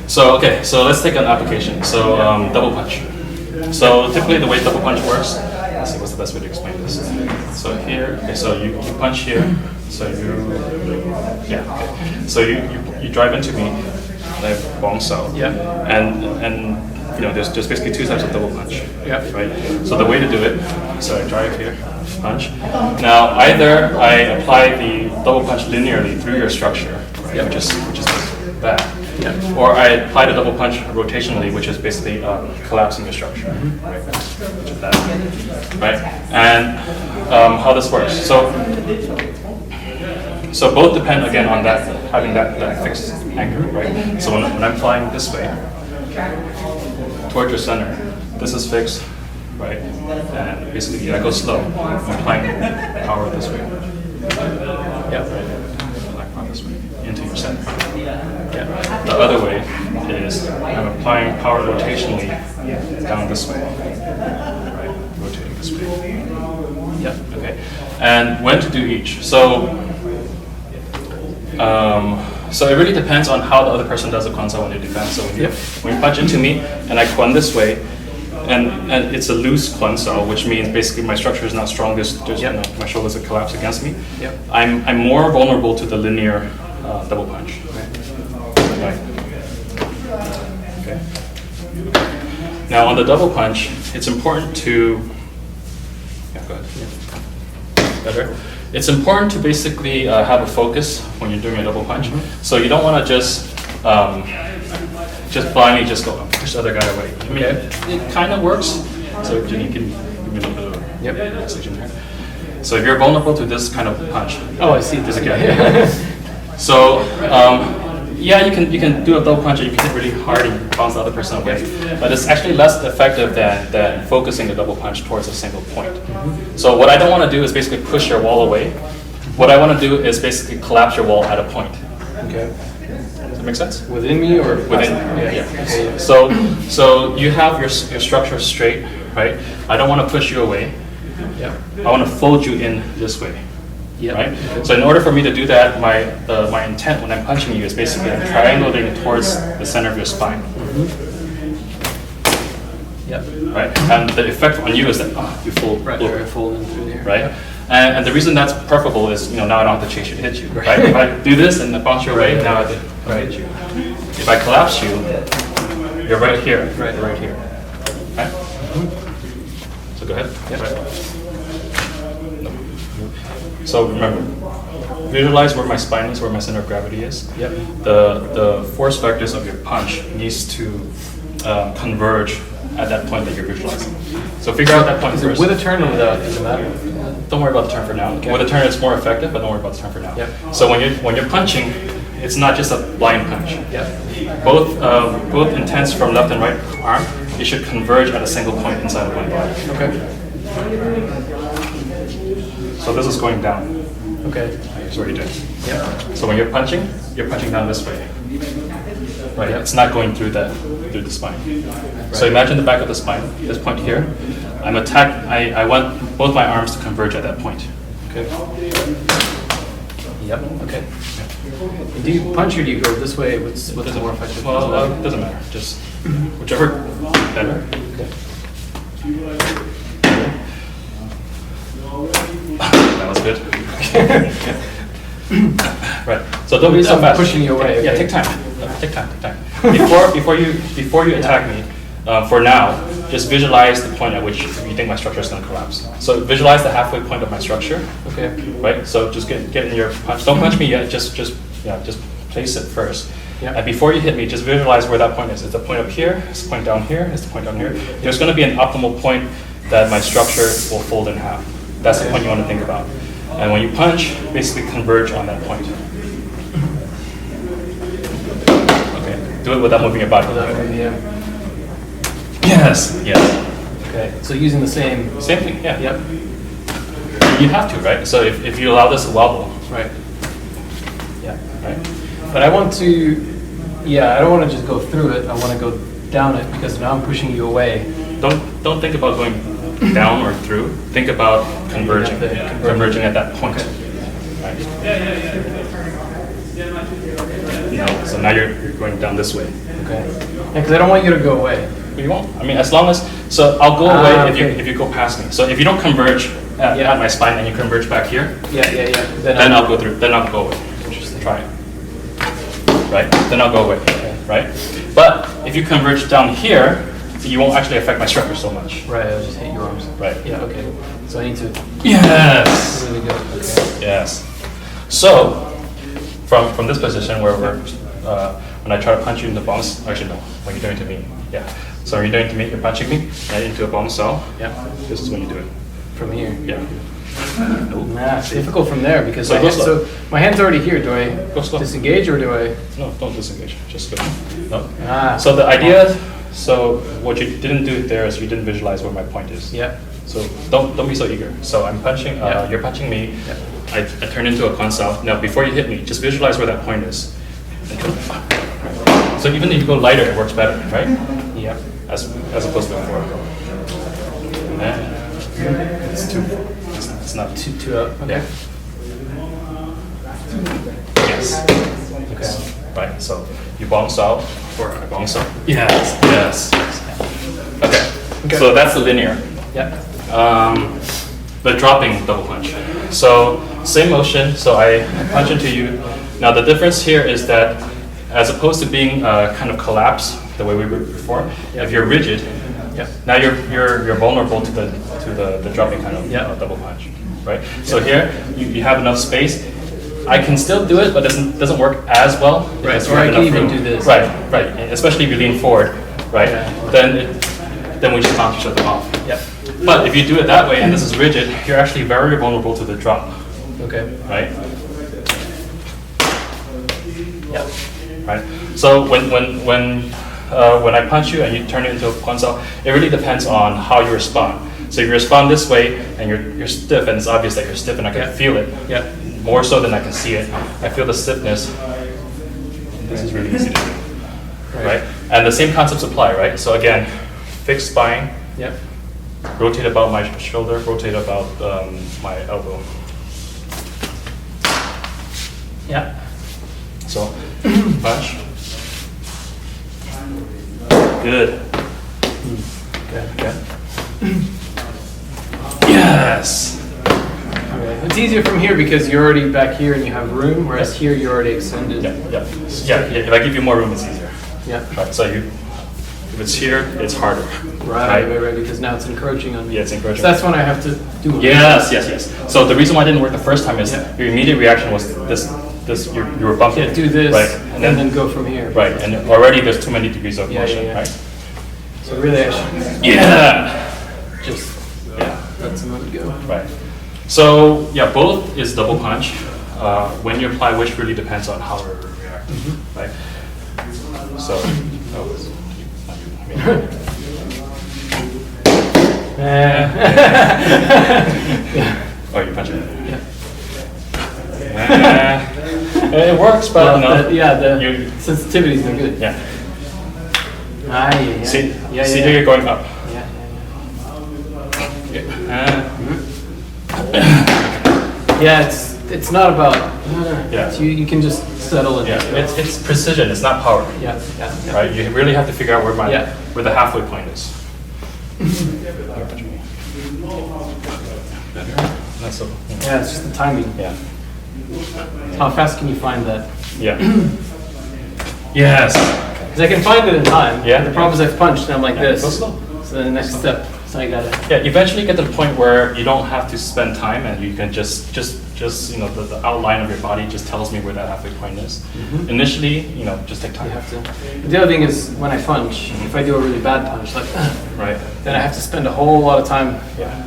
So okay, so let's take an application. So double punch. So typically the way double punch works, let's see what's the best way to explain this. So here, okay, so you punch here. So So you drive into me, like bong so. Yeah. And there's basically two types of double punch. Yeah. Right. So the way to do it, so I drive here, punch. Now either I apply the double punch linearly through your structure, right, which is that. Yeah. Or I apply the double punch rotationally, which is basically collapsing your structure, right? Which is that, right? And how this works. So both depend again on that having that fixed anchor, right? So when I'm flying this way towards your center, this is fixed, right? And basically I go slow. I'm applying power this way. Yeah. Right. This way into your center. Yeah. The other way is I'm applying power rotationally down this way. Right. Rotating this way. Yeah. Okay. And when to do each. So it really depends on how the other person does the console when they defend. So when you punch into me and I quan this way, and it's a loose console, which means basically my structure is not strong. My shoulders will collapse against me. Yep. I'm more vulnerable to the linear double punch. Right. Okay. Now on the double punch, it's important to. Yeah, go ahead. Yeah. Better. It's important to basically have a focus when you're doing a double punch. So you don't want to just blindly just go push the other guy away. I mean, it kind of works. So you can give me a little bit of relaxation here. So if you're vulnerable to this kind of punch, I see this again. So you can do a double punch and you can hit really hard and bounce the other person away. But it's actually less effective than focusing the double punch towards a single point. So what I don't want to do is basically push your wall away. What I want to do is basically collapse your wall at a point. Okay. Does that make sense? Within me or within? Yeah. Okay. So you have your structure straight, right? I don't want to push you away. Yeah. I want to fold you in this way. Yep. Right? So in order for me to do that, my intent when I'm punching you is basically I'm triangulating towards the center of your spine. Yep. Right? And the effect on you is that you fold. Right. You're folding through there. Right? And the reason that's preferable is now I don't have to chase you to hit you. Right? If I do this and bounce you away, now I have to hit you. If I collapse you, you're right here. Right here. Right? So go ahead. Yep. Right. So remember, visualize where my spine is, where my center of gravity is. Yep. The force vectors of your punch needs to converge at that point that you're visualizing. So figure out that point first. With a turn or without? Does it matter? Don't worry about the turn for now. Okay. With a turn, it's more effective, but don't worry about the turn for now. Yep. So when you're punching, it's not just a blind punch. Yep. Both intents from left and right arm, it should converge at a single point inside of one body. Okay. So this is going down. Okay. That's what you're doing. Yeah. So when you're punching down this way. Right. Yep. It's not going through the spine. Right. So imagine the back of the spine. This point here. I want both my arms to converge at that point. Okay. Yep. Okay. Do you punch or do you go this way? What's more effective? Well, it doesn't matter. Just whichever better. Okay. That was good. Right. So don't be so fast. Pushing you away. Yeah. Take time. Take time. Before you attack me, for now, just visualize the point at which you think my structure is going to collapse. So visualize the halfway point of my structure. Okay. Right. So just get in your punch. Don't punch me yet. Just place it first. Yep. And before you hit me, just visualize where that point is. It's a point up here. It's a point down here. It's a point down here. There's going to be an optimal point that my structure will fold in half. That's the point you want to think about. And when you punch, basically converge on that point. Okay. Do it without moving your body. Yes. Okay. So using the same thing. Yeah. Yep. You have to, right? So if you allow this to wobble. Right. Yeah. Right. But I want to. Yeah. I don't want to just go through it. I want to go down it because now I'm pushing you away. Don't think about going down or through. Think about converging at that point. Okay. Right. No, so now you're going down this way. Okay. Yeah, because I don't want you to go away. You won't. I mean, as long as, so I'll go away okay. if you go past me. So if you don't converge at my spine and you converge back here, Yeah. then I'll go through. Then I'll go away. Just try it. Right. Then I'll go away. Right. But if you converge down here, you won't actually affect my structure so much. Right. I'll just hit your arms. Right. Yeah. Okay. So I need to. Yes. Really good. Okay. Yes. So from this position where we're when I try to punch you in the bones, actually no, when you're doing it to me, yeah. So when you're doing it to me, you're punching me into a bone cell. Yeah. This is when you do it. From here. Yeah. Nah, it's difficult from there because So so my hand's already here. Do I Go slow. disengage or do I? No, don't disengage. Just go. No. Ah. So the idea, so what you didn't do there is you didn't visualize where my point is. Yeah. So don't be so eager. So I'm punching. You're punching me. Yeah. I turn into a console. Now before you hit me, just visualize where that point is. So even if you go lighter, it works better, right? Yeah. As opposed to before. It's too. It's not too. Two up. Okay. Yeah. Yes. Okay. Right. So you bounce out or I bounce out. Yes. Yes. Okay. So that's the linear. Yeah. The dropping double punch. So same motion. So I punch into you. Now the difference here is that as opposed to being kind of collapsed the way we were before, if you're rigid, now you're vulnerable to the dropping kind of double punch, right? So here you have enough space. I can still do it, but it doesn't work as well. Right. Or I can even do this. Right. Especially if you lean forward, right? Then we just bounce each other off. Yep. But if you do it that way and this is rigid, you're actually very vulnerable to the drop. Okay. Right? Yeah. Right. So when I punch you and you turn it into a console, it really depends on how you respond. So if you respond this way and you're stiff, and it's obvious that you're stiff, and I can feel it. Yeah. More so than I can see it. I feel the stiffness. This is really easy to do. Right. And the same concepts apply, right? So again, fixed spine. Yep. Rotate about my shoulder. Rotate about my elbow. Yeah. So, punch. Good. Okay. Yes. Okay. It's easier from here because you're already back here and you have room, whereas here you're already extended. Yeah. If I give you more room, it's easier. Yeah. Right. So if it's here, it's harder. Right. Because now it's encroaching on me. Yeah, it's encroaching. So that's when I have to do it. Yes. So the reason why it didn't work the first time is your immediate reaction was this. You were bumping. Yeah, do this, right, and then go from here. Right, and already there's too many degrees of motion, right? So really, I should just let someone go. Right. So yeah, both is double punch. When you apply which really depends on how we're reacting, right? So, oh, you're punching. Yeah. It works, but no. The sensitivities are good. Yeah. See, here you're going up. Yeah, it's not about. You can just settle it. Yeah, it's precision. It's not power. Yeah. Right. You really have to figure out where the halfway point is. That's so. Yeah, it's just the timing. Yeah. How fast can you find that? Yeah. Yes. Because I can find it in time. Yeah. The problem is I've punched and I'm like this. Go slow. So the next step. So I gotta. Yeah. Eventually get to the point where you don't have to spend time and you can just the outline of your body just tells me where that halfway point is. Initially, just take time. You have to. But the other thing is when I punch, if I do a really bad punch, like right, then I have to spend a whole lot of time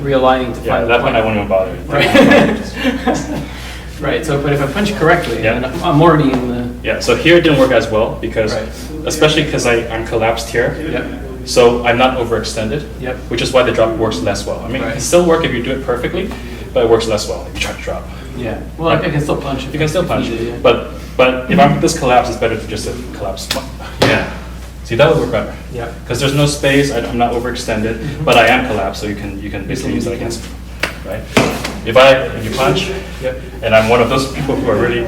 realigning to find. At that point I won't even bother. Right. Right. So, but if I punch correctly, then I'm already in the. Yeah. So here it didn't work as well because, especially because I'm collapsed here. Yep. So I'm not overextended. Yep. Which is why the drop works less well. I mean, it can still work if you do it perfectly, but it works less well if you try to drop. Yeah. Well, I can still punch. You can still punch, but if I'm this collapse, it's better to just collapse. Yeah. See, that would work better. Yeah. Because there's no space. I'm not overextended, but I am collapsed, so you can basically use that against me, right? If you punch, and I'm one of those people who are really,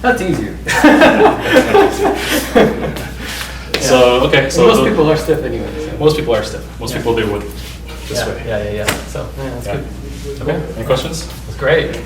That's easier. So, okay. So most people are stiff anyway. So. Most people are stiff. Most people, they would this Yeah, way. yeah. So, yeah, that's Yeah. good. Okay, any questions? That's great.